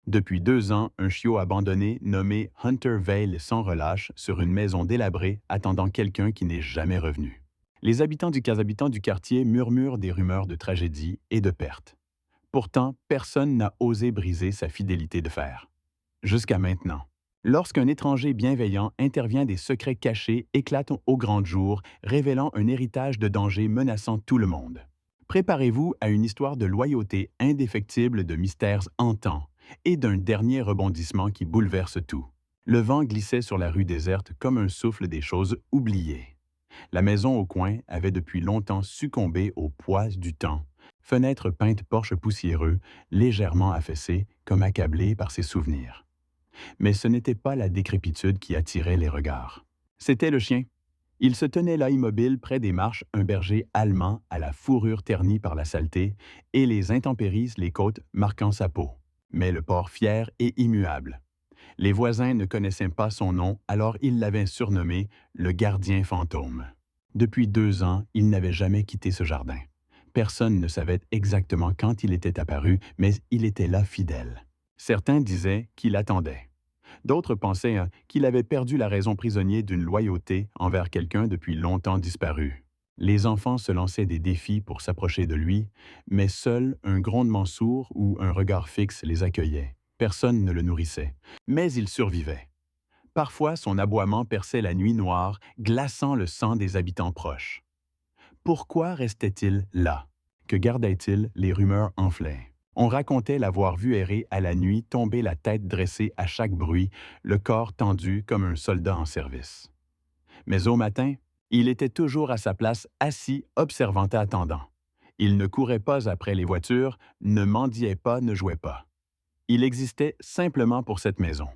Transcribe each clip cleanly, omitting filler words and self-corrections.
Depuis 2 ans, un chiot abandonné nommé Hunter veille sans relâche sur une maison délabrée attendant quelqu'un qui n'est jamais revenu. Les habitants du quartier murmurent des rumeurs de tragédie et de perte. Pourtant, personne n'a osé briser sa fidélité de fer. Jusqu'à maintenant. Lorsqu'un étranger bienveillant intervient, des secrets cachés éclatent au grand jour, révélant un héritage de danger menaçant tout le monde. Préparez-vous à une histoire de loyauté indéfectible, de mystères hantants et d'un dernier rebondissement qui bouleverse tout. Le vent glissait sur la rue déserte comme un souffle des choses oubliées. La maison au coin avait depuis longtemps succombé au poids du temps. Fenêtres peintes, porche poussiéreux, légèrement affaissé, comme accablé par ses souvenirs. Mais ce n'était pas la décrépitude qui attirait les regards. C'était le chien. Il se tenait là immobile près des marches, un berger allemand à la fourrure ternie par la saleté et les intempéries, les côtes marquant sa peau. Mais le porc fier et immuable. Les voisins ne connaissaient pas son nom, alors ils l'avaient surnommé le gardien fantôme. Depuis 2 ans, il n'avait jamais quitté ce jardin. Personne ne savait exactement quand il était apparu, mais il était là fidèle. Certains disaient qu'il attendait. D'autres pensaient qu'il avait perdu la raison, prisonnier d'une loyauté envers quelqu'un depuis longtemps disparu. Les enfants se lançaient des défis pour s'approcher de lui, mais seul un grondement sourd ou un regard fixe les accueillait. Personne ne le nourrissait, mais il survivait. Parfois, son aboiement perçait la nuit noire, glaçant le sang des habitants proches. Pourquoi restait-il là? Que gardait-il? Les rumeurs enflaient. On racontait l'avoir vu errer à la nuit, tomber la tête dressée à chaque bruit, le corps tendu comme un soldat en service. Mais au matin, il était toujours à sa place, assis, observant et attendant. Il ne courait pas après les voitures, ne mendiait pas, ne jouait pas. Il existait simplement pour cette maison.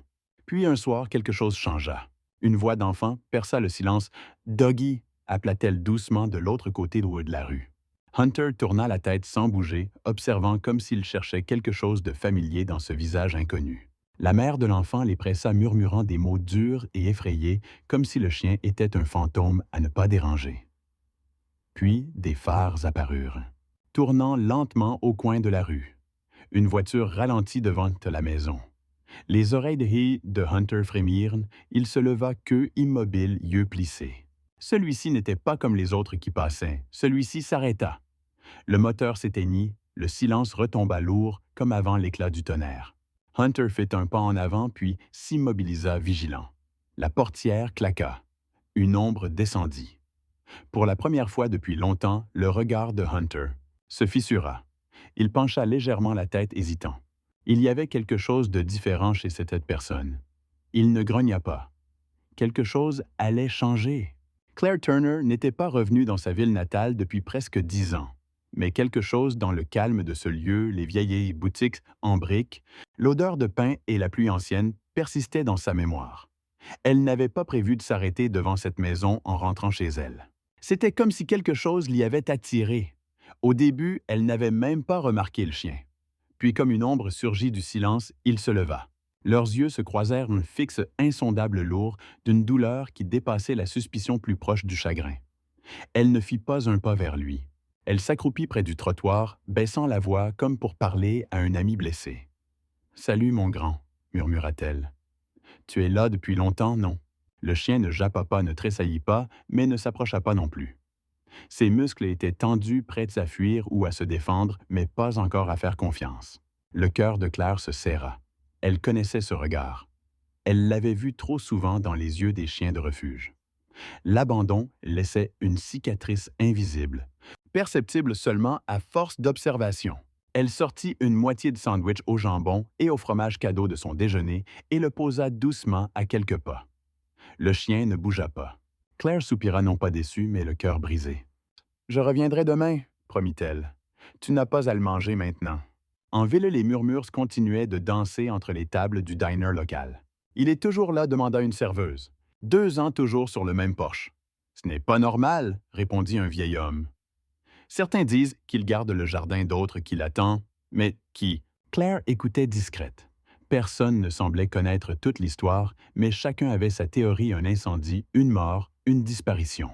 Puis un soir, quelque chose changea. Une voix d'enfant perça le silence. « Doggy » appela-t-elle doucement de l'autre côté de la rue. Hunter tourna la tête sans bouger, observant comme s'il cherchait quelque chose de familier dans ce visage inconnu. La mère de l'enfant les pressa, murmurant des mots durs et effrayés, comme si le chien était un fantôme à ne pas déranger. Puis des phares apparurent, tournant lentement au coin de la rue. Une voiture ralentit devant la maison. Les oreilles de Hunter frémirent, il se leva, queue immobile, yeux plissés. Celui-ci n'était pas comme les autres qui passaient, celui-ci s'arrêta. Le moteur s'éteignit, le silence retomba lourd comme avant l'éclat du tonnerre. Hunter fit un pas en avant puis s'immobilisa vigilant. La portière claqua. Une ombre descendit. Pour la première fois depuis longtemps, le regard de Hunter se fissura. Il pencha légèrement la tête, hésitant. Il y avait quelque chose de différent chez cette personne. Il ne grogna pas. Quelque chose allait changer. Claire Turner n'était pas revenue dans sa ville natale depuis presque 10 ans. Mais quelque chose dans le calme de ce lieu, les vieilles boutiques en briques, l'odeur de pain et la pluie ancienne persistaient dans sa mémoire. Elle n'avait pas prévu de s'arrêter devant cette maison en rentrant chez elle. C'était comme si quelque chose l'y avait attirée. Au début, elle n'avait même pas remarqué le chien. Puis, comme une ombre surgit du silence, il se leva. Leurs yeux se croisèrent, un fixe insondable lourd, d'une douleur qui dépassait la suspicion plus proche du chagrin. Elle ne fit pas un pas vers lui. Elle s'accroupit près du trottoir, baissant la voix comme pour parler à un ami blessé. « Salut, mon grand », murmura-t-elle. « Tu es là depuis longtemps, non? » Le chien ne jappa pas, ne tressaillit pas, mais ne s'approcha pas non plus. Ses muscles étaient tendus, prêts à fuir ou à se défendre, mais pas encore à faire confiance. Le cœur de Claire se serra. Elle connaissait ce regard. Elle l'avait vu trop souvent dans les yeux des chiens de refuge. L'abandon laissait une cicatrice invisible, perceptible seulement à force d'observation. Elle sortit une moitié de sandwich au jambon et au fromage cadeau de son déjeuner et le posa doucement à quelques pas. Le chien ne bougea pas. Claire soupira, non pas déçue, mais le cœur brisé. « Je reviendrai demain, » promit-elle. « Tu n'as pas à le manger maintenant. » En ville, les murmures continuaient de danser entre les tables du diner local. « Il est toujours là, » demanda une serveuse. « 2 ans toujours sur le même porche. »« Ce n'est pas normal, » répondit un vieil homme. Certains disent qu'il garde le jardin, d'autres qu'il attend, mais qui? Claire écoutait discrète. Personne ne semblait connaître toute l'histoire, mais chacun avait sa théorie, un incendie, une mort, une disparition.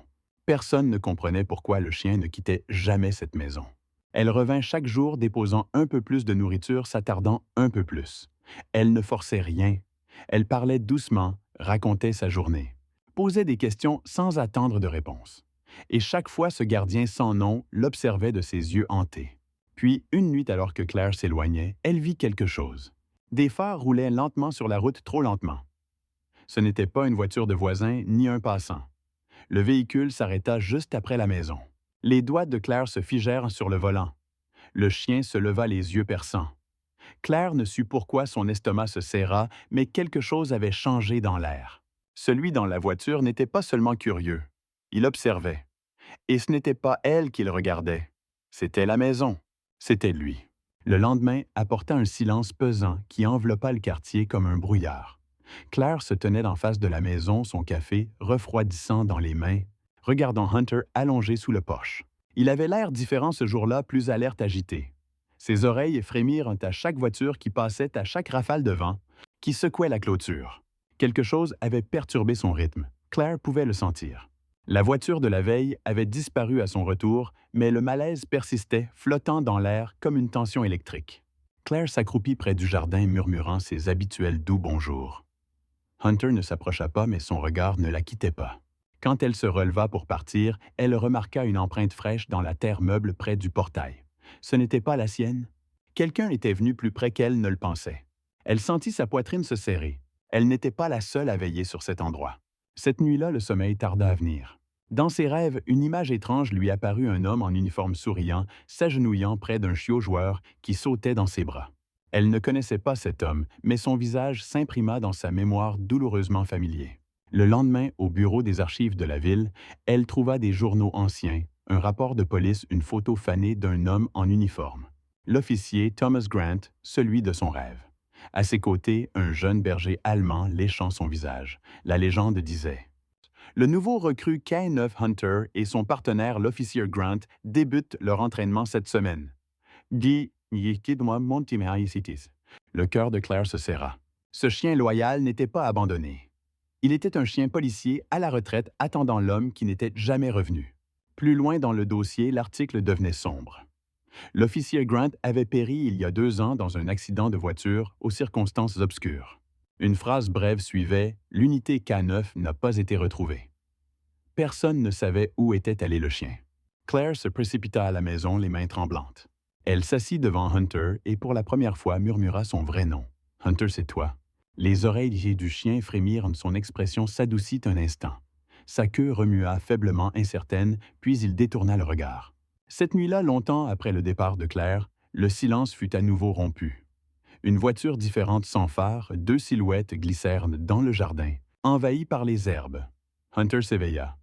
Personne ne comprenait pourquoi le chien ne quittait jamais cette maison. Elle revint chaque jour, déposant un peu plus de nourriture, s'attardant un peu plus. Elle ne forçait rien. Elle parlait doucement, racontait sa journée, posait des questions sans attendre de réponse. Et chaque fois, ce gardien sans nom l'observait de ses yeux hantés. Puis, une nuit alors que Claire s'éloignait, elle vit quelque chose. Des phares roulaient lentement sur la route trop lentement. Ce n'était pas une voiture de voisin ni un passant. Le véhicule s'arrêta juste après la maison. Les doigts de Claire se figèrent sur le volant. Le chien se leva les yeux perçants. Claire ne sut pourquoi son estomac se serra, mais quelque chose avait changé dans l'air. Celui dans la voiture n'était pas seulement curieux. Il observait. Et ce n'était pas elle qu'il regardait. C'était la maison. C'était lui. Le lendemain apporta un silence pesant qui enveloppa le quartier comme un brouillard. Claire se tenait en face de la maison, son café refroidissant dans les mains, regardant Hunter allongé sous le porche. Il avait l'air différent ce jour-là, plus alerte, agité. Ses oreilles frémirent à chaque voiture qui passait, à chaque rafale de vent, qui secouait la clôture. Quelque chose avait perturbé son rythme. Claire pouvait le sentir. La voiture de la veille avait disparu à son retour, mais le malaise persistait, flottant dans l'air comme une tension électrique. Claire s'accroupit près du jardin, murmurant ses habituels doux bonjours. Hunter ne s'approcha pas, mais son regard ne la quittait pas. Quand elle se releva pour partir, elle remarqua une empreinte fraîche dans la terre meuble près du portail. Ce n'était pas la sienne. Quelqu'un était venu plus près qu'elle ne le pensait. Elle sentit sa poitrine se serrer. Elle n'était pas la seule à veiller sur cet endroit. Cette nuit-là, le sommeil tarda à venir. Dans ses rêves, une image étrange lui apparut, un homme en uniforme souriant, s'agenouillant près d'un chiot joueur qui sautait dans ses bras. Elle ne connaissait pas cet homme, mais son visage s'imprima dans sa mémoire douloureusement familier. Le lendemain, au bureau des archives de la ville, elle trouva des journaux anciens, un rapport de police, une photo fanée d'un homme en uniforme. L'officier Thomas Grant, celui de son rêve. À ses côtés, un jeune berger allemand léchant son visage. La légende disait: le nouveau recrue K9 Hunter et son partenaire, l'officier Grant, débutent leur entraînement cette semaine. Le cœur de Claire se serra. Ce chien loyal n'était pas abandonné. Il était un chien policier à la retraite attendant l'homme qui n'était jamais revenu. Plus loin dans le dossier, l'article devenait sombre. L'officier Grant avait péri il y a 2 ans dans un accident de voiture aux circonstances obscures. Une phrase brève suivait: « L'unité K9 n'a pas été retrouvée ». Personne ne savait où était allé le chien. Claire se précipita à la maison, les mains tremblantes. Elle s'assit devant Hunter et pour la première fois murmura son vrai nom. « Hunter, c'est toi. » Les oreilles du chien frémirent, son expression s'adoucit un instant. Sa queue remua faiblement, incertaine, puis il détourna le regard. Cette nuit-là, longtemps après le départ de Claire, le silence fut à nouveau rompu. Une voiture différente sans phare, 2 silhouettes glissèrent dans le jardin, envahies par les herbes. Hunter s'éveilla.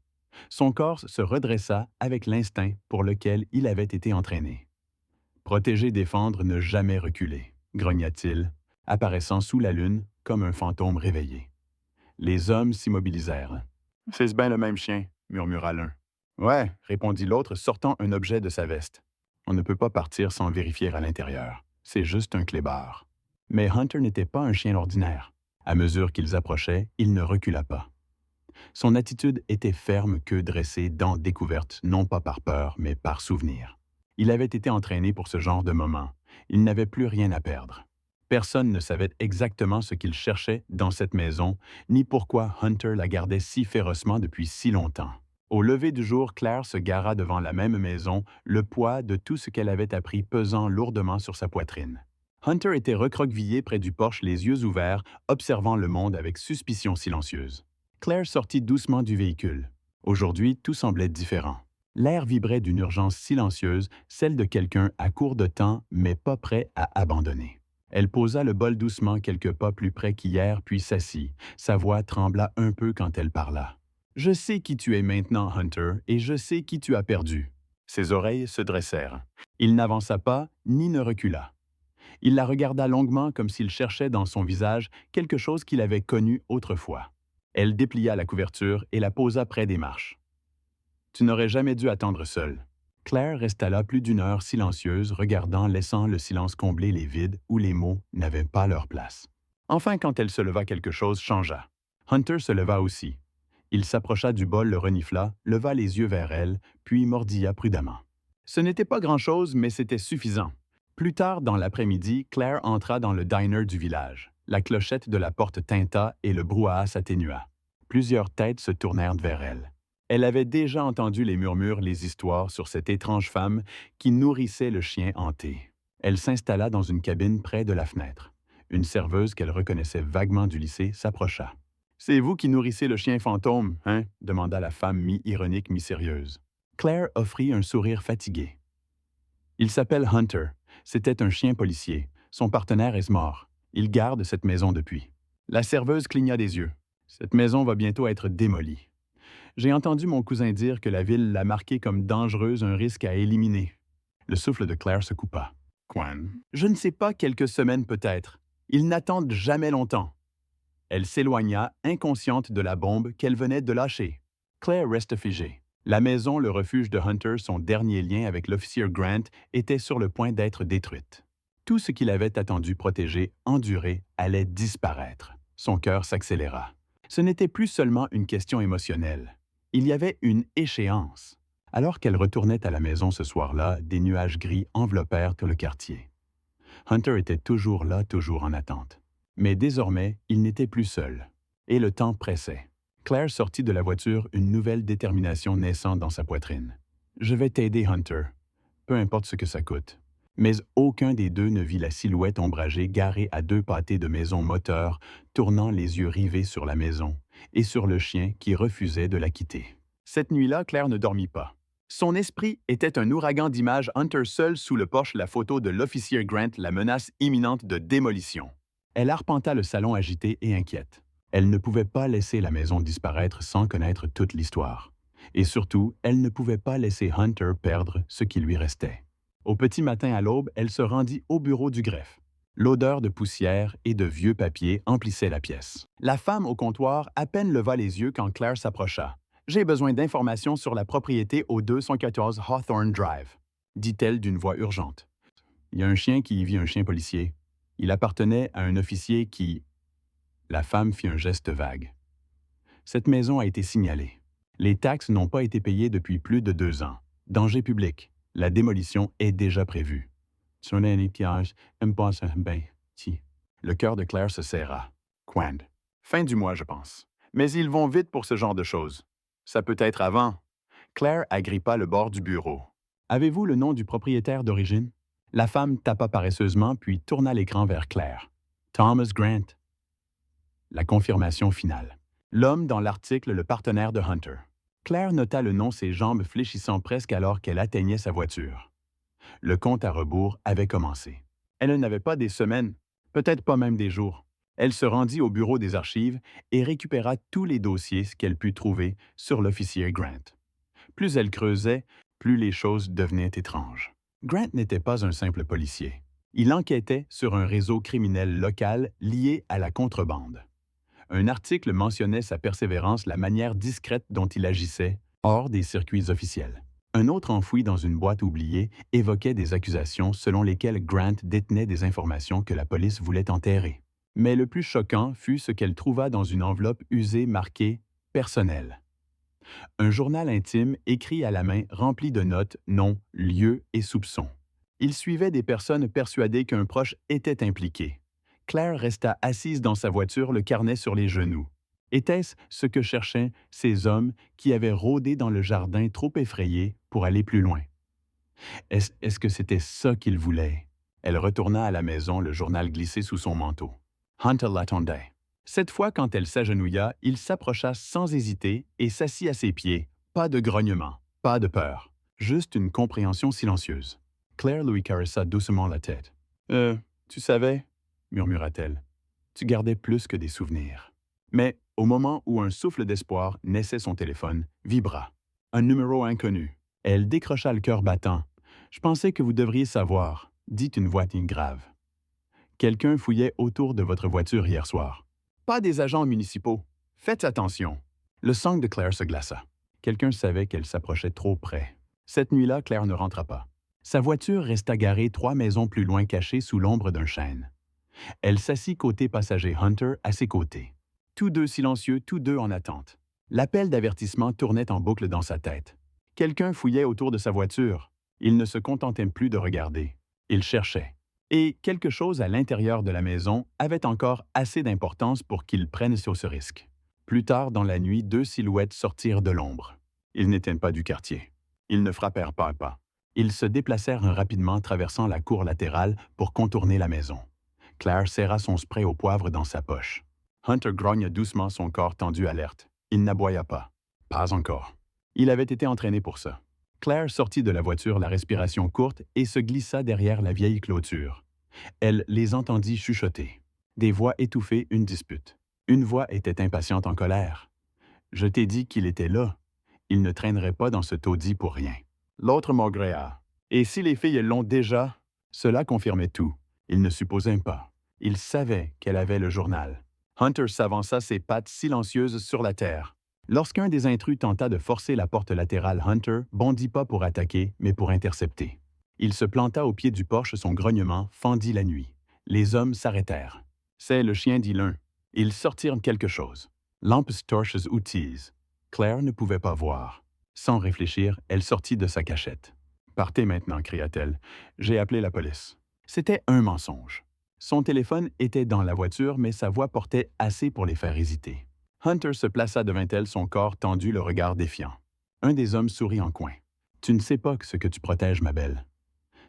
Son corps se redressa avec l'instinct pour lequel il avait été entraîné. Protéger, défendre, ne jamais reculer, grogna-t-il, apparaissant sous la lune comme un fantôme réveillé. Les hommes s'immobilisèrent. « C'est bien le même chien, » murmura l'un. « Ouais, » répondit l'autre, sortant un objet de sa veste. « On ne peut pas partir sans vérifier à l'intérieur. C'est juste un clébard. » Mais Hunter n'était pas un chien ordinaire. À mesure qu'ils approchaient, il ne recula pas. Son attitude était ferme, queue dressée, dents découvertes, non pas par peur, mais par souvenir. Il avait été entraîné pour ce genre de moment. Il n'avait plus rien à perdre. Personne ne savait exactement ce qu'il cherchait dans cette maison, ni pourquoi Hunter la gardait si férocement depuis si longtemps. Au lever du jour, Claire se gara devant la même maison, le poids de tout ce qu'elle avait appris pesant lourdement sur sa poitrine. Hunter était recroquevillé près du porche, les yeux ouverts, observant le monde avec suspicion silencieuse. Claire sortit doucement du véhicule. Aujourd'hui, tout semblait différent. L'air vibrait d'une urgence silencieuse, celle de quelqu'un à court de temps, mais pas prêt à abandonner. Elle posa le bol doucement quelques pas plus près qu'hier, puis s'assit. Sa voix trembla un peu quand elle parla. « Je sais qui tu es maintenant, Hunter, et je sais qui tu as perdu. » Ses oreilles se dressèrent. Il n'avança pas, ni ne recula. Il la regarda longuement comme s'il cherchait dans son visage quelque chose qu'il avait connu autrefois. Elle déplia la couverture et la posa près des marches. « Tu n'aurais jamais dû attendre seule. » Claire resta là plus d'1 heure silencieuse, regardant, laissant le silence combler les vides où les mots n'avaient pas leur place. Enfin, quand elle se leva, quelque chose changea. Hunter se leva aussi. Il s'approcha du bol, le renifla, leva les yeux vers elle, puis mordilla prudemment. Ce n'était pas grand-chose, mais c'était suffisant. Plus tard dans l'après-midi, Claire entra dans le diner du village. La clochette de la porte tinta et le brouhaha s'atténua. Plusieurs têtes se tournèrent vers elle. Elle avait déjà entendu les murmures, les histoires sur cette étrange femme qui nourrissait le chien hanté. Elle s'installa dans une cabine près de la fenêtre. Une serveuse qu'elle reconnaissait vaguement du lycée s'approcha. « C'est vous qui nourrissez le chien fantôme, hein? » demanda la femme mi-ironique, mi-sérieuse. Claire offrit un sourire fatigué. « Il s'appelle Hunter. C'était un chien policier. Son partenaire est mort. Il garde cette maison depuis. » La serveuse cligna des yeux. « Cette maison va bientôt être démolie. J'ai entendu mon cousin dire que la ville l'a marquée comme dangereuse, un risque à éliminer. » Le souffle de Claire se coupa. « Quan? Je ne sais pas, quelques semaines peut-être. Ils n'attendent jamais longtemps. » Elle s'éloigna, inconsciente de la bombe qu'elle venait de lâcher. Claire resta figée. La maison, le refuge de Hunter, son dernier lien avec l'officier Grant, était sur le point d'être détruite. Tout ce qu'il avait attendu, protégé, enduré, allait disparaître. Son cœur s'accéléra. Ce n'était plus seulement une question émotionnelle. Il y avait une échéance. Alors qu'elle retournait à la maison ce soir-là, des nuages gris enveloppèrent le quartier. Hunter était toujours là, toujours en attente. Mais désormais, il n'était plus seul. Et le temps pressait. Claire sortit de la voiture, une nouvelle détermination naissant dans sa poitrine. « Je vais t'aider, Hunter. Peu importe ce que ça coûte. » Mais aucun des deux ne vit la silhouette ombragée garée à 2 pâtés de maison moteur, tournant les yeux rivés sur la maison et sur le chien qui refusait de la quitter. Cette nuit-là, Claire ne dormit pas. Son esprit était un ouragan d'images, Hunter seul sous le porche, la photo de l'officier Grant, la menace imminente de démolition. Elle arpenta le salon agitée et inquiète. Elle ne pouvait pas laisser la maison disparaître sans connaître toute l'histoire. Et surtout, elle ne pouvait pas laisser Hunter perdre ce qui lui restait. Au petit matin à l'aube, elle se rendit au bureau du greffe. L'odeur de poussière et de vieux papier emplissait la pièce. La femme au comptoir à peine leva les yeux quand Claire s'approcha. « J'ai besoin d'informations sur la propriété au 214 Hawthorne Drive, » dit-elle d'une voix urgente. « Il y a un chien qui y vit, un chien policier. Il appartenait à un officier qui... » La femme fit un geste vague. « Cette maison a été signalée. Les taxes n'ont pas été payées depuis plus de 2 ans. Danger public. La démolition est déjà prévue. » Le cœur de Claire se serra. « Quand. Fin du mois, je pense. Mais ils vont vite pour ce genre de choses. Ça peut être avant. » Claire agrippa le bord du bureau. « Avez-vous le nom du propriétaire d'origine? » La femme tapa paresseusement puis tourna l'écran vers Claire. « Thomas Grant. » La confirmation finale. L'homme dans l'article, le partenaire de Hunter. Claire nota le nom, ses jambes fléchissant presque alors qu'elle atteignait sa voiture. Le compte à rebours avait commencé. Elle n'avait pas des semaines, peut-être pas même des jours. Elle se rendit au bureau des archives et récupéra tous les dossiers qu'elle put trouver sur l'officier Grant. Plus elle creusait, plus les choses devenaient étranges. Grant n'était pas un simple policier. Il enquêtait sur un réseau criminel local lié à la contrebande. Un article mentionnait sa persévérance, la manière discrète dont il agissait hors des circuits officiels. Un autre enfoui dans une boîte oubliée évoquait des accusations selon lesquelles Grant détenait des informations que la police voulait enterrer. Mais le plus choquant fut ce qu'elle trouva dans une enveloppe usée marquée « Personnel ». Un journal intime écrit à la main rempli de notes, noms, lieux et soupçons. Il suivait des personnes persuadées qu'un proche était impliqué. Claire resta assise dans sa voiture, le carnet sur les genoux. Était-ce ce que cherchaient ces hommes qui avaient rôdé dans le jardin trop effrayés pour aller plus loin? Est-ce que c'était ça qu'ils voulaient? Elle retourna à la maison, le journal glissé sous son manteau. Hunter l'attendait. Cette fois, quand elle s'agenouilla, il s'approcha sans hésiter et s'assit à ses pieds. Pas de grognement, pas de peur, juste une compréhension silencieuse. Claire lui caressa doucement la tête. « Tu savais » murmura-t-elle. « Tu gardais plus que des souvenirs. » Mais, au moment où un souffle d'espoir naissait, son téléphone vibra. Un numéro inconnu. Elle décrocha le cœur battant. « Je pensais que vous devriez savoir » dit une voix grave. « Quelqu'un fouillait autour de votre voiture hier soir. Pas des agents municipaux. Faites attention. » Le sang de Claire se glaça. Quelqu'un savait qu'elle s'approchait trop près. Cette nuit-là, Claire ne rentra pas. Sa voiture resta garée 3 maisons plus loin, cachée sous l'ombre d'un chêne. Elle s'assit côté passager, Hunter à ses côtés. Tous deux silencieux, tous deux en attente. L'appel d'avertissement tournait en boucle dans sa tête. Quelqu'un fouillait autour de sa voiture. Il ne se contentait plus de regarder. Il cherchait. Et quelque chose à l'intérieur de la maison avait encore assez d'importance pour qu'il prenne sur ce risque. Plus tard dans la nuit, deux silhouettes sortirent de l'ombre. Ils n'étaient pas du quartier. Ils ne frappèrent pas. Ils se déplacèrent rapidement traversant la cour latérale pour contourner la maison. Claire serra son spray au poivre dans sa poche. Hunter grogna doucement, son corps tendu alerte. Il n'aboya pas. Pas encore. Il avait été entraîné pour ça. Claire sortit de la voiture, la respiration courte, et se glissa derrière la vieille clôture. Elle les entendit chuchoter. Des voix étouffées, une dispute. Une voix était impatiente, en colère. « Je t'ai dit qu'il était là. Il ne traînerait pas dans ce taudis pour rien. » L'autre maugréa. « Et si les filles l'ont déjà? » Cela confirmait tout. Il ne supposait pas. Il savait qu'elle avait le journal. Hunter s'avança, ses pattes silencieuses sur la terre. Lorsqu'un des intrus tenta de forcer la porte latérale, Hunter bondit pas pour attaquer, mais pour intercepter. Il se planta au pied du porche, son grognement fendit la nuit. Les hommes s'arrêtèrent. « C'est le chien, dit l'un. » Ils sortirent quelque chose. Lampes, torches ou teas. Claire ne pouvait pas voir. Sans réfléchir, elle sortit de sa cachette. « Partez maintenant, » cria-t-elle. « J'ai appelé la police. » C'était un mensonge. Son téléphone était dans la voiture, mais sa voix portait assez pour les faire hésiter. Hunter se plaça devant elle, son corps tendu, le regard défiant. Un des hommes sourit en coin. « Tu ne sais pas ce que tu protèges, ma belle.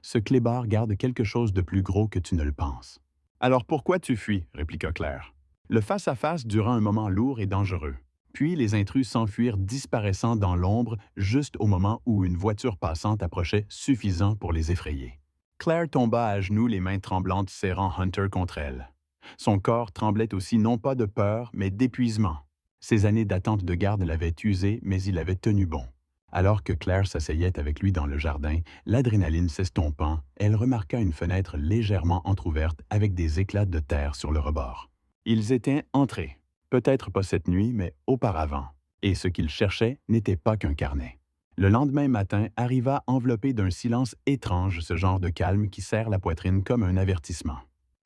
Ce clébard garde quelque chose de plus gros que tu ne le penses. »« Alors pourquoi tu fuis? » répliqua Claire. Le face-à-face dura un moment lourd et dangereux. Puis les intrus s'enfuirent, disparaissant dans l'ombre juste au moment où une voiture passante approchait, suffisant pour les effrayer. Claire tomba à genoux, les mains tremblantes serrant Hunter contre elle. Son corps tremblait aussi, non pas de peur, mais d'épuisement. Ses années d'attente de garde l'avaient usé, mais il avait tenu bon. Alors que Claire s'asseyait avec lui dans le jardin, l'adrénaline s'estompant, elle remarqua une fenêtre légèrement entr'ouverte avec des éclats de terre sur le rebord. Ils étaient entrés, peut-être pas cette nuit, mais auparavant, et ce qu'ils cherchaient n'était pas qu'un carnet. Le lendemain matin arriva enveloppé d'un silence étrange, ce genre de calme qui serre la poitrine comme un avertissement.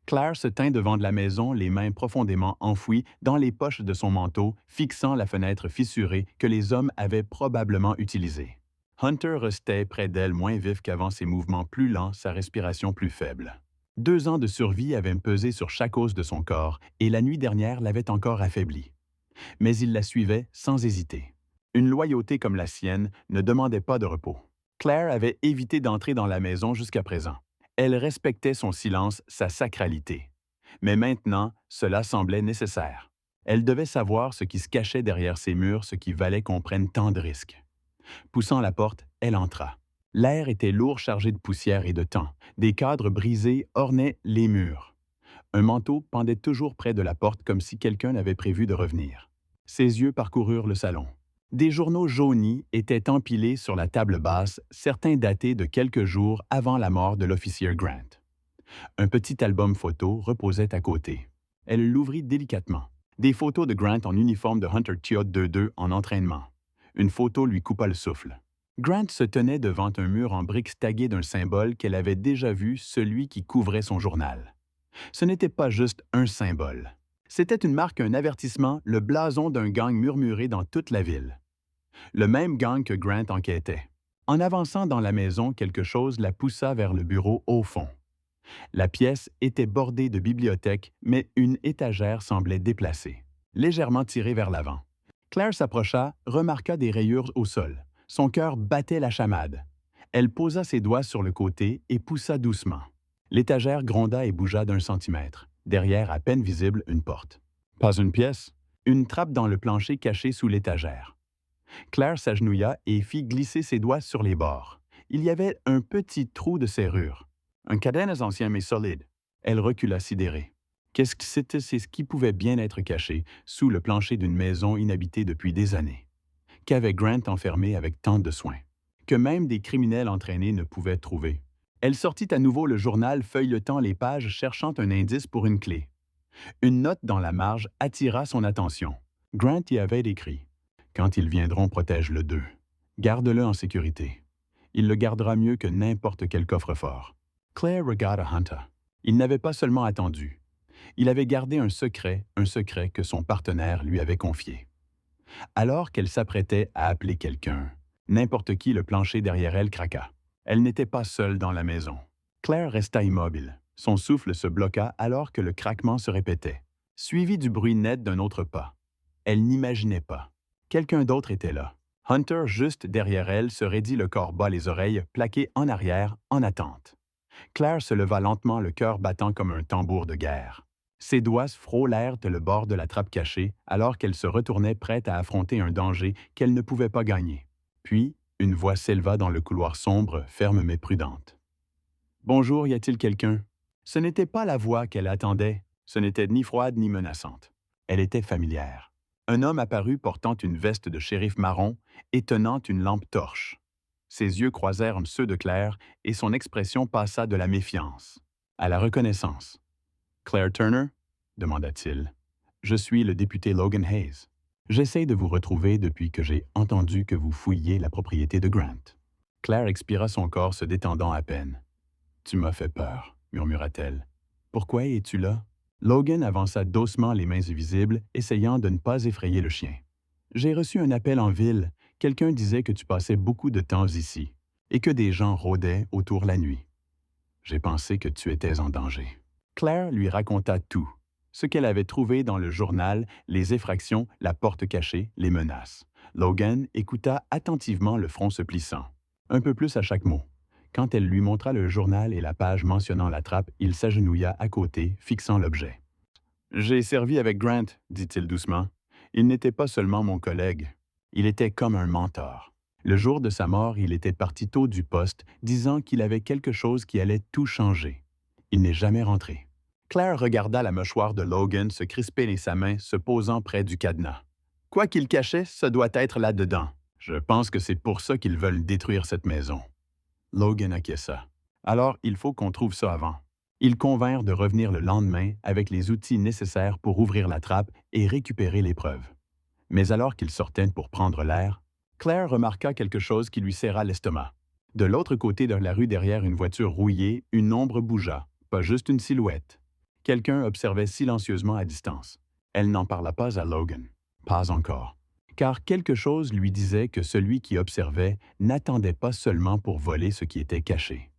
Claire se tint devant la maison, les mains profondément enfouies dans les poches de son manteau, fixant la fenêtre fissurée que les hommes avaient probablement utilisée. Hunter restait près d'elle, moins vif qu'avant, ses mouvements plus lents, sa respiration plus faible. 2 ans de survie avaient pesé sur chaque os de son corps, et la nuit dernière l'avait encore affaibli. Mais il la suivait sans hésiter. Une loyauté comme la sienne ne demandait pas de repos. Claire avait évité d'entrer dans la maison jusqu'à présent. Elle respectait son silence, sa sacralité. Mais maintenant, cela semblait nécessaire. Elle devait savoir ce qui se cachait derrière ces murs, ce qui valait qu'on prenne tant de risques. Poussant la porte, elle entra. L'air était lourd, chargé de poussière et de temps. Des cadres brisés ornaient les murs. Un manteau pendait toujours près de la porte comme si quelqu'un avait prévu de revenir. Ses yeux parcoururent le salon. Des journaux jaunis étaient empilés sur la table basse, certains datés de quelques jours avant la mort de l'officier Grant. Un petit album photo reposait à côté. Elle l'ouvrit délicatement. Des photos de Grant en uniforme de Hunter Tiot 22 en entraînement. Une photo lui coupa le souffle. Grant se tenait devant un mur en briques tagué d'un symbole qu'elle avait déjà vu, celui qui couvrait son journal. Ce n'était pas juste un symbole. C'était une marque, un avertissement, le blason d'un gang murmuré dans toute la ville. Le même gang que Grant enquêtait. En avançant dans la maison, quelque chose la poussa vers le bureau au fond. La pièce était bordée de bibliothèques, mais une étagère semblait déplacée, légèrement tirée vers l'avant. Claire s'approcha, remarqua des rayures au sol. Son cœur battait la chamade. Elle posa ses doigts sur le côté et poussa doucement. L'étagère gronda et bougea d'1 centimètre. Derrière, à peine visible, une porte. Pas une pièce, une trappe dans le plancher cachée sous l'étagère. Claire s'agenouilla et fit glisser ses doigts sur les bords. Il y avait un petit trou de serrure. Un cadenas ancien mais solide. Elle recula sidérée. Qu'est-ce que c'était? C'est ce qui pouvait bien être caché sous le plancher d'une maison inhabitée depuis des années. Qu'avait Grant enfermé avec tant de soin? Que même des criminels entraînés ne pouvaient trouver. Elle sortit à nouveau le journal, feuilletant les pages, cherchant un indice pour une clé. Une note dans la marge attira son attention. Grant y avait écrit « Quand ils viendront, protège-le d'eux. Garde-le en sécurité. Il le gardera mieux que n'importe quel coffre-fort. » Claire regarda Hunter. Il n'avait pas seulement attendu. Il avait gardé un secret que son partenaire lui avait confié. Alors qu'elle s'apprêtait à appeler quelqu'un, n'importe qui, le plancher derrière elle craqua. Elle n'était pas seule dans la maison. Claire resta immobile. Son souffle se bloqua alors que le craquement se répétait, suivi du bruit net d'un autre pas. Elle n'imaginait pas. Quelqu'un d'autre était là. Hunter, juste derrière elle, se raidit le corps bas les oreilles, plaqué en arrière, en attente. Claire se leva lentement, le cœur battant comme un tambour de guerre. Ses doigts frôlèrent le bord de la trappe cachée alors qu'elle se retournait prête à affronter un danger qu'elle ne pouvait pas gagner. Puis, une voix s'éleva dans le couloir sombre, ferme mais prudente. « Bonjour, y a-t-il quelqu'un? » Ce n'était pas la voix qu'elle attendait. Ce n'était ni froide ni menaçante. Elle était familière. Un homme apparut portant une veste de shérif marron et tenant une lampe torche. Ses yeux croisèrent ceux de Claire et son expression passa de la méfiance à la reconnaissance. « Claire Turner ?» demanda-t-il. « Je suis le député Logan Hayes. J'essaie de vous retrouver depuis que j'ai entendu que vous fouilliez la propriété de Grant. » Claire expira, son corps se détendant à peine. « Tu m'as fait peur, » murmura-t-elle. « Pourquoi es-tu là? » Logan avança doucement les mains invisibles, essayant de ne pas effrayer le chien. « J'ai reçu un appel en ville. Quelqu'un disait que tu passais beaucoup de temps ici et que des gens rôdaient autour la nuit. J'ai pensé que tu étais en danger. » Claire lui raconta tout, ce qu'elle avait trouvé dans le journal, les effractions, la porte cachée, les menaces. Logan écouta attentivement, le front se plissant, un peu plus à chaque mot. Quand elle lui montra le journal et la page mentionnant la trappe, il s'agenouilla à côté, fixant l'objet. « J'ai servi avec Grant, » dit-il doucement. « Il n'était pas seulement mon collègue. Il était comme un mentor. Le jour de sa mort, il était parti tôt du poste, disant qu'il avait quelque chose qui allait tout changer. Il n'est jamais rentré. » Claire regarda la mâchoire de Logan se crisper sa main, se posant près du cadenas. « Quoi qu'il cachait, ce doit être là-dedans. Je pense que c'est pour ça qu'ils veulent détruire cette maison. » Logan acquiesça. « Alors, il faut qu'on trouve ça avant. » Ils convinrent de revenir le lendemain avec les outils nécessaires pour ouvrir la trappe et récupérer les preuves. Mais alors qu'ils sortaient pour prendre l'air, Claire remarqua quelque chose qui lui serra l'estomac. De l'autre côté de la rue, derrière une voiture rouillée, une ombre bougea, pas juste une silhouette. Quelqu'un observait silencieusement à distance. Elle n'en parla pas à Logan. Pas encore. Car quelque chose lui disait que celui qui observait n'attendait pas seulement pour voler ce qui était caché.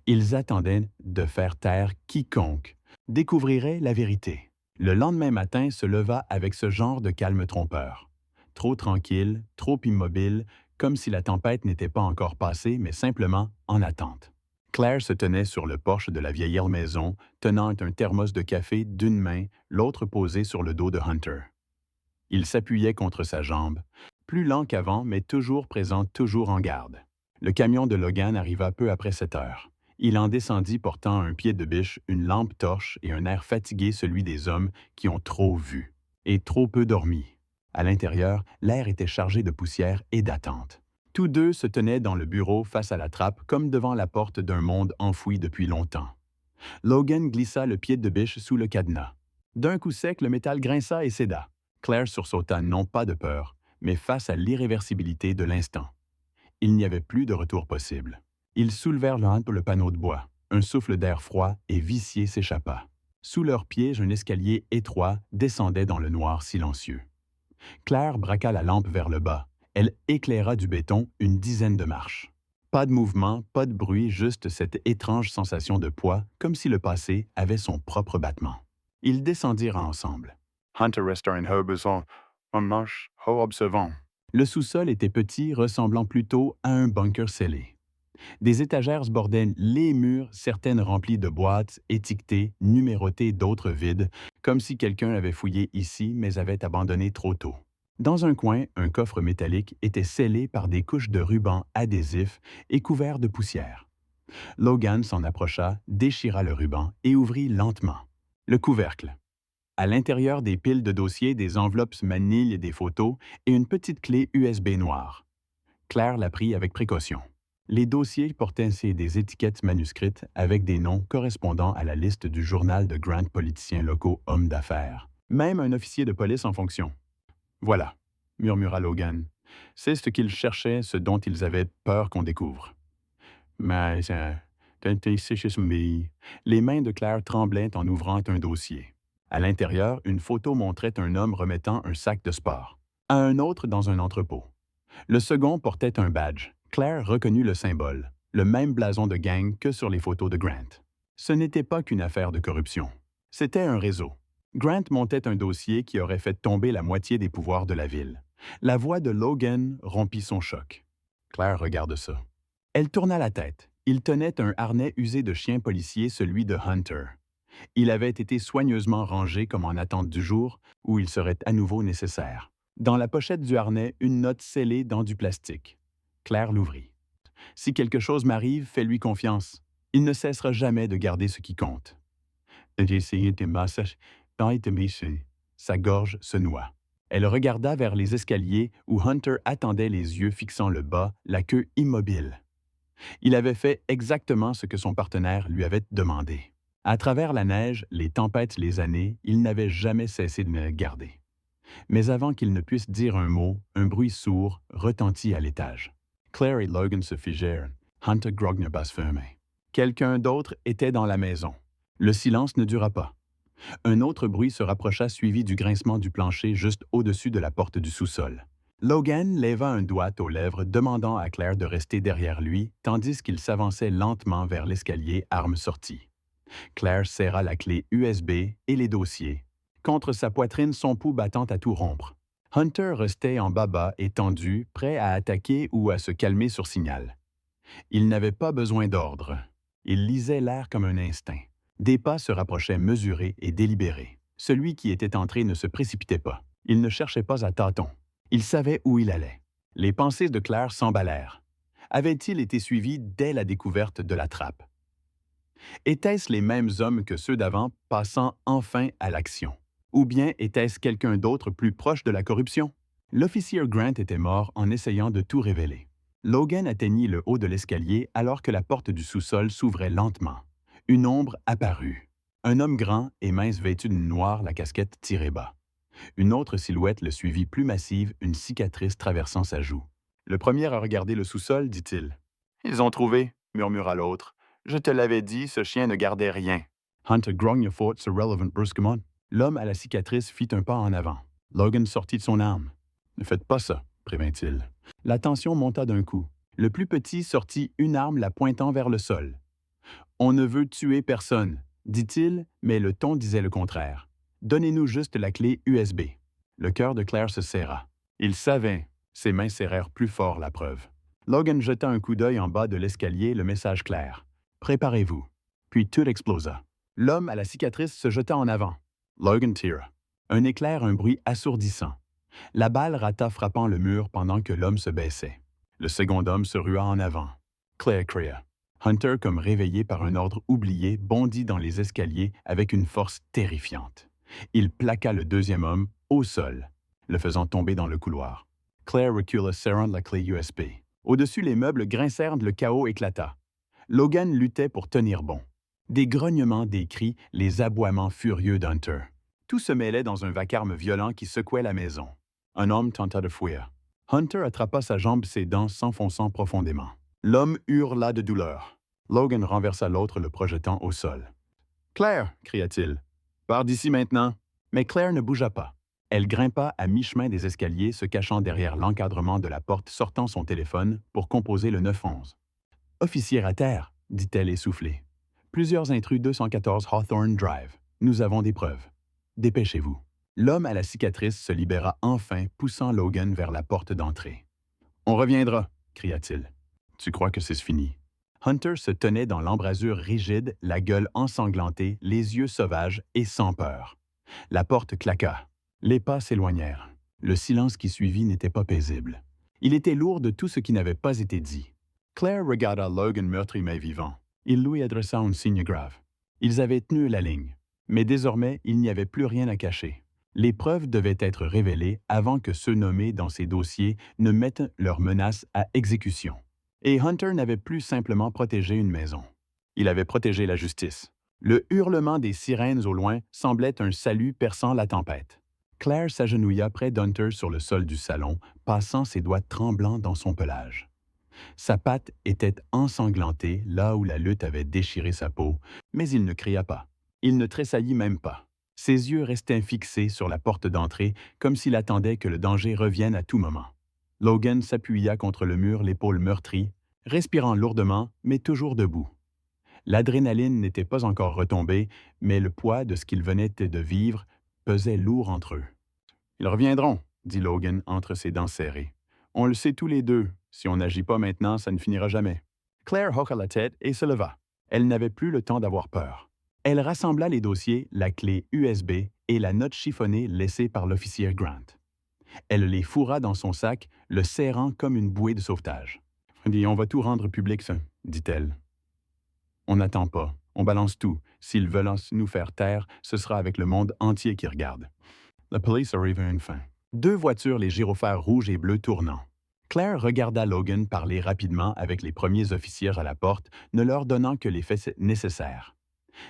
Ils attendaient de faire taire quiconque découvrirait la vérité. Le lendemain matin se leva avec ce genre de calme trompeur. Trop tranquille, trop immobile, comme si la tempête n'était pas encore passée, mais simplement en attente. Claire se tenait sur le porche de la vieille maison, tenant un thermos de café d'une main, l'autre posée sur le dos de Hunter. Il s'appuyait contre sa jambe, plus lent qu'avant, mais toujours présent, toujours en garde. Le camion de Logan arriva peu après 7 heures. Il en descendit portant un pied de biche, une lampe torche et un air fatigué, celui des hommes qui ont trop vu et trop peu dormi. À l'intérieur, l'air était chargé de poussière et d'attente. Tous deux se tenaient dans le bureau face à la trappe, comme devant la porte d'un monde enfoui depuis longtemps. Logan glissa le pied de biche sous le cadenas. D'un coup sec, le métal grinça et céda. Claire sursauta, non pas de peur, mais face à l'irréversibilité de l'instant. Il n'y avait plus de retour possible. Ils soulevèrent le panneau de bois. Un souffle d'air froid et vicié s'échappa. Sous leurs pieds, un escalier étroit descendait dans le noir silencieux. Claire braqua la lampe vers le bas. Elle éclaira du béton une dizaine de marches. Pas de mouvement, pas de bruit, juste cette étrange sensation de poids, comme si le passé avait son propre battement. Ils descendirent ensemble. Hunter resta en marche, observant. Le sous-sol était petit, ressemblant plutôt à un bunker scellé. Des étagères bordaient les murs, certaines remplies de boîtes, étiquetées, numérotées, d'autres vides, comme si quelqu'un avait fouillé ici mais avait abandonné trop tôt. Dans un coin, un coffre métallique était scellé par des couches de ruban adhésif et couvert de poussière. Logan s'en approcha, déchira le ruban et ouvrit lentement le couvercle. À l'intérieur, des piles de dossiers, des enveloppes manilles, des photos et une petite clé USB noire. Claire la prit avec précaution. Les dossiers portaient des étiquettes manuscrites avec des noms correspondant à la liste du journal de Grant, politiciens locaux, hommes d'affaires. Même un officier de police en fonction. « Voilà », murmura Logan. « C'est ce qu'ils cherchaient, ce dont ils avaient peur qu'on découvre. » Mais les mains de Claire tremblaient en ouvrant un dossier. À l'intérieur, une photo montrait un homme remettant un sac de sport à un autre dans un entrepôt. Le second portait un badge. Claire reconnut le symbole. le même blason de gang que sur les photos de Grant. Ce n'était pas qu'une affaire de corruption. C'était un réseau. Grant montait un dossier qui aurait fait tomber la moitié des pouvoirs de la ville. La voix de Logan rompit son choc. Claire regarde ça. Elle tourna la tête. Il tenait un harnais usé de chien policier, celui de Hunter. Il avait été soigneusement rangé comme en attente du jour où il serait à nouveau nécessaire. Dans la pochette du harnais, une note scellée dans du plastique. Claire l'ouvrit. « Si quelque chose m'arrive, fais-lui confiance. Il ne cessera jamais de garder ce qui compte. » Sa gorge se noua. Elle regarda vers les escaliers où Hunter attendait les yeux fixant le bas, la queue immobile. Il avait fait exactement ce que son partenaire lui avait demandé. À travers la neige, les tempêtes, les années, il n'avait jamais cessé de me garder. Mais avant qu'il ne puisse dire un mot, un bruit sourd retentit à l'étage. Claire et Logan se figèrent. Hunter grogne basse fermée. Quelqu'un d'autre était dans la maison. Le silence ne dura pas. Un autre bruit se rapprocha suivi du grincement du plancher juste au-dessus de la porte du sous-sol. Logan leva un doigt aux lèvres demandant à Claire de rester derrière lui tandis qu'il s'avançait lentement vers l'escalier, arme sortie. Claire serra la clé USB et les dossiers. Contre sa poitrine, son pouls battant à tout rompre. Hunter restait en baba et tendu, prêt à attaquer ou à se calmer sur signal. Il n'avait pas besoin d'ordre. Il lisait l'air comme un instinct. Des pas se rapprochaient mesurés et délibérés. Celui qui était entré ne se précipitait pas. Il ne cherchait pas à tâtons. Il savait où il allait. Les pensées de Claire s'emballèrent. Avait-il été suivi dès la découverte de la trappe? Étaient-ce les mêmes hommes que ceux d'avant passant enfin à l'action? Ou bien était-ce quelqu'un d'autre plus proche de la corruption? L'officier Grant était mort en essayant de tout révéler. Logan atteignit le haut de l'escalier alors que la porte du sous-sol s'ouvrait lentement. Une ombre apparut. Un homme grand et mince vêtu de noir, la casquette tirée bas. Une autre silhouette le suivit plus massive, une cicatrice traversant sa joue. Le premier à regarder le sous-sol, dit-il. « Ils ont trouvé, » murmura l'autre. « Je te l'avais dit, ce chien ne gardait rien. » Hunter grogne fort ce relevant brusquement. L'homme à la cicatrice fit un pas en avant. Logan sortit de son arme. « Ne faites pas ça, » prévint-il. La tension monta d'un coup. Le plus petit sortit une arme la pointant vers le sol. « On ne veut tuer personne, » dit-il, mais le ton disait le contraire. « Donnez-nous juste la clé USB. » Le cœur de Claire se serra. Il savait. Ses mains serrèrent plus fort la preuve. Logan jeta un coup d'œil en bas de l'escalier, le message clair. « Préparez-vous. » Puis tout explosa. L'homme à la cicatrice se jeta en avant. Logan tira. Un éclair, un bruit assourdissant. La balle rata frappant le mur pendant que l'homme se baissait. Le second homme se rua en avant. Claire cria. Hunter, comme réveillé par un ordre oublié, bondit dans les escaliers avec une force terrifiante. Il plaqua le deuxième homme au sol, le faisant tomber dans le couloir. Claire recula serrant la clé USB. Au-dessus, les meubles grincèrent, le chaos éclata. Logan luttait pour tenir bon. Des grognements, des cris, les aboiements furieux d'Hunter. Tout se mêlait dans un vacarme violent qui secouait la maison. Un homme tenta de fuir. Hunter attrapa sa jambe, ses dents s'enfonçant profondément. L'homme hurla de douleur. Logan renversa l'autre, le projetant au sol. « Claire !» cria-t-il. « Pars d'ici maintenant !» Mais Claire ne bougea pas. Elle grimpa à mi-chemin des escaliers, se cachant derrière l'encadrement de la porte, sortant son téléphone pour composer le 911. « Officier à terre !» dit-elle essoufflée. « Plusieurs intrus 214 Hawthorne Drive. Nous avons des preuves. Dépêchez-vous. » L'homme à la cicatrice se libéra enfin, poussant Logan vers la porte d'entrée. « On reviendra !» cria-t-il. « Tu crois que c'est fini? » Hunter se tenait dans l'embrasure rigide, la gueule ensanglantée, les yeux sauvages et sans peur. La porte claqua. Les pas s'éloignèrent. Le silence qui suivit n'était pas paisible. Il était lourd de tout ce qui n'avait pas été dit. Claire regarda Logan meurtri mais vivant. Il lui adressa un signe grave. Ils avaient tenu la ligne. Mais désormais, il n'y avait plus rien à cacher. Les preuves devaient être révélées avant que ceux nommés dans ces dossiers ne mettent leurs menaces à exécution. Et Hunter n'avait plus simplement protégé une maison. Il avait protégé la justice. Le hurlement des sirènes au loin semblait un salut perçant la tempête. Claire s'agenouilla près d'Hunter sur le sol du salon, passant ses doigts tremblants dans son pelage. Sa patte était ensanglantée là où la lutte avait déchiré sa peau, mais il ne cria pas. Il ne tressaillit même pas. Ses yeux restaient fixés sur la porte d'entrée, comme s'il attendait que le danger revienne à tout moment. Logan s'appuya contre le mur, l'épaule meurtrie. respirant lourdement, mais toujours debout. L'adrénaline n'était pas encore retombée, mais le poids de ce qu'ils venaient de vivre pesait lourd entre eux. Ils reviendront, dit Logan entre ses dents serrées. On le sait tous les deux. Si on n'agit pas maintenant, ça ne finira jamais. Claire hocha la tête et se leva. Elle n'avait plus le temps d'avoir peur. Elle rassembla les dossiers, la clé USB et la note chiffonnée laissée par l'officier Grant. Elle les fourra dans son sac, le serrant comme une bouée de sauvetage. « On va tout rendre public, ça, dit-elle. On n'attend pas. On balance tout. S'ils veulent nous faire taire, ce sera avec le monde entier qui regarde. » La police arrive à une fin. Deux voitures, les gyrophares rouges et bleus tournant. Claire regarda Logan parler rapidement avec les premiers officiers à la porte, ne leur donnant que les faits nécessaires.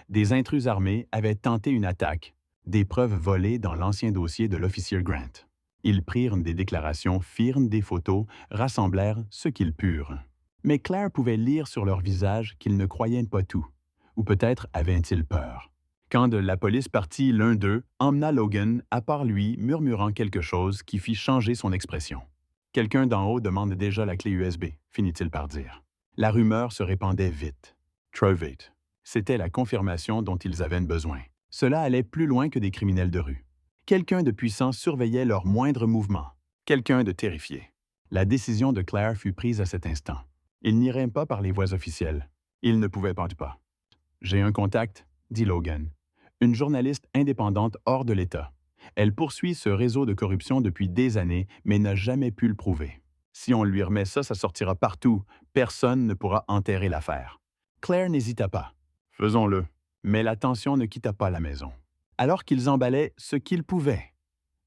Des intrus armés avaient tenté une attaque, des preuves volées dans l'ancien dossier de l'officier Grant. Ils prirent des déclarations, firent des photos, rassemblèrent ce qu'ils purent. Mais Claire pouvait lire sur leur visage qu'ils ne croyaient pas tout, ou peut-être avaient-ils peur. Quand de la police partit, l'un d'eux emmena Logan à part lui, murmurant quelque chose qui fit changer son expression. « Quelqu'un d'en haut demande déjà la clé USB », finit-il par dire. La rumeur se répandait vite. Trop vite. C'était la confirmation dont ils avaient besoin. Cela allait plus loin que des criminels de rue. Quelqu'un de puissant surveillait leurs moindres mouvements. Quelqu'un de terrifié. La décision de Claire fut prise à cet instant. Il n'irait pas par les voies officielles. Il ne pouvait pas. « J'ai un contact », dit Logan. Une journaliste indépendante hors de l'État. Elle poursuit ce réseau de corruption depuis des années, mais n'a jamais pu le prouver. Si on lui remet ça, ça sortira partout. Personne ne pourra enterrer l'affaire. Claire n'hésita pas. Faisons-le. Mais la tension ne quitta pas la maison. Alors qu'ils emballaient ce qu'ils pouvaient,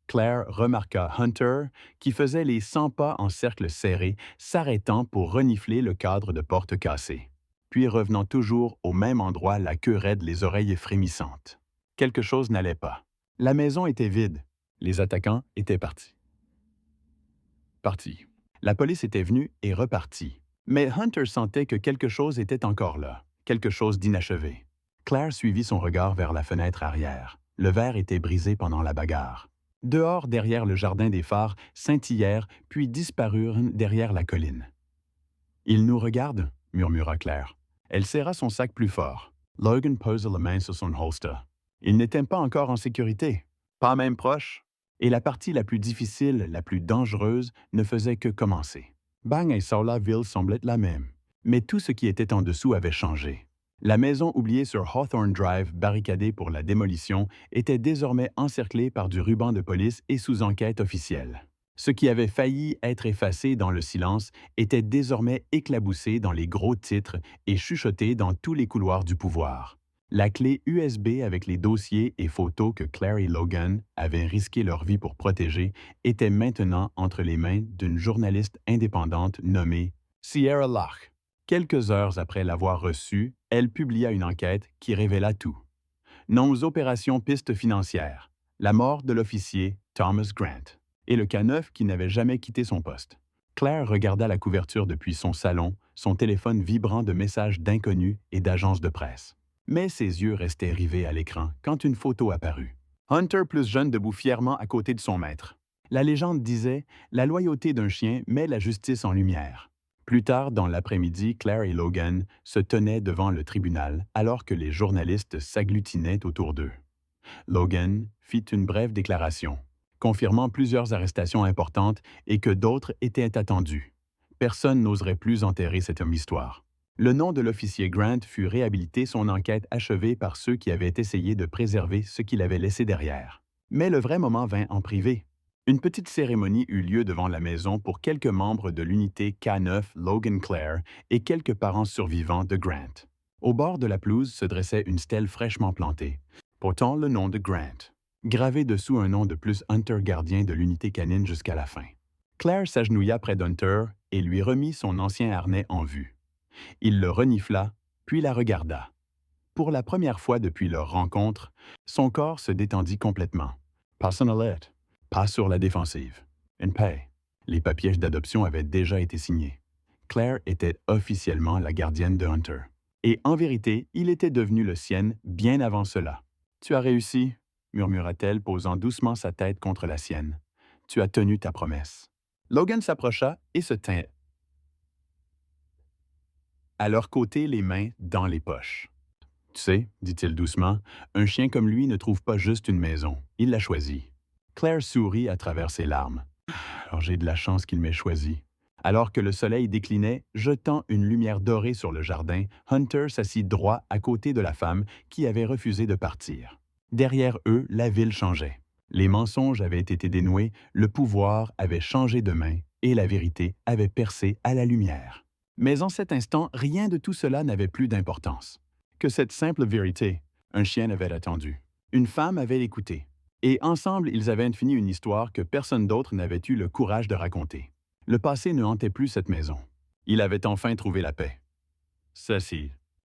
Claire remarqua Hunter, qui faisait les 100 pas en cercle serré, s'arrêtant pour renifler le cadre de porte cassée, puis revenant toujours au même endroit, la queue raide, les oreilles frémissantes. Quelque chose n'allait pas. La maison était vide. Les attaquants étaient partis. La police était venue et repartie. Mais Hunter sentait que quelque chose était encore là, quelque chose d'inachevé. Claire suivit son regard vers la fenêtre arrière. Le verre était brisé pendant la bagarre. Dehors, derrière le jardin des phares, scintillèrent, puis disparurent derrière la colline. « Il nous regarde » murmura Claire. Elle serra son sac plus fort. Logan posa la main sur son holster. Il n'était pas encore en sécurité, pas même proche. Et la partie la plus difficile, la plus dangereuse, ne faisait que commencer. Bang et Saulaville semblaient la même. Mais tout ce qui était en dessous avait changé. La maison oubliée sur Hawthorne Drive, barricadée pour la démolition, était désormais encerclée par du ruban de police et sous enquête officielle. Ce qui avait failli être effacé dans le silence était désormais éclaboussé dans les gros titres et chuchoté dans tous les couloirs du pouvoir. La clé USB avec les dossiers et photos que Claire et Logan avaient risqué leur vie pour protéger était maintenant entre les mains d'une journaliste indépendante nommée Sierra Lach. Quelques heures après l'avoir reçue, elle publia une enquête qui révéla tout. Noms aux opérations pistes financières, la mort de l'officier Thomas Grant et le K9 qui n'avait jamais quitté son poste. Claire regarda la couverture depuis son salon, son téléphone vibrant de messages d'inconnus et d'agences de presse. Mais ses yeux restaient rivés à l'écran quand une photo apparut. Hunter plus jeune debout fièrement à côté de son maître. La légende disait « La loyauté d'un chien met la justice en lumière ». Plus tard dans l'après-midi, Claire et Logan se tenaient devant le tribunal alors que les journalistes s'agglutinaient autour d'eux. Logan fit une brève déclaration, confirmant plusieurs arrestations importantes et que d'autres étaient attendues. Personne n'oserait plus enterrer cette histoire. Le nom de l'officier Grant fut réhabilité, son enquête achevée par ceux qui avaient essayé de préserver ce qu'il avait laissé derrière. Mais le vrai moment vint en privé. Une petite cérémonie eut lieu devant la maison pour quelques membres de l'unité K9 Logan Claire et quelques parents survivants de Grant. Au bord de la pelouse se dressait une stèle fraîchement plantée, portant le nom de Grant, gravé dessous un nom de plus Hunter, gardien de l'unité canine jusqu'à la fin. Claire s'agenouilla près d'Hunter et lui remit son ancien harnais en vue. Il le renifla, puis la regarda. Pour la première fois depuis leur rencontre, son corps se détendit complètement. Pas en alerte, pas sur la défensive. Une paix. Les papiers d'adoption avaient déjà été signés. Claire était officiellement la gardienne de Hunter. Et en vérité, il était devenu le sien bien avant cela. « Tu as réussi », murmura-t-elle, posant doucement sa tête contre la sienne. « Tu as tenu ta promesse. » Logan s'approcha et se tint. à leur côté les mains dans les poches. Tu sais, dit-il doucement, un chien comme lui ne trouve pas juste une maison, il l'a choisie. Claire sourit à travers ses larmes. Alors j'ai de la chance qu'il m'ait choisi. Alors que le soleil déclinait, jetant une lumière dorée sur le jardin, Hunter s'assit droit à côté de la femme qui avait refusé de partir. Derrière eux, la ville changeait. Les mensonges avaient été dénoués, le pouvoir avait changé de main et la vérité avait percé à la lumière. Mais en cet instant, rien de tout cela n'avait plus d'importance. Que cette simple vérité, un chien avait attendu. Une femme avait écouté. Et ensemble, ils avaient fini une histoire que personne d'autre n'avait eu le courage de raconter. Le passé ne hantait plus cette maison. Il avait enfin trouvé la paix. Ceci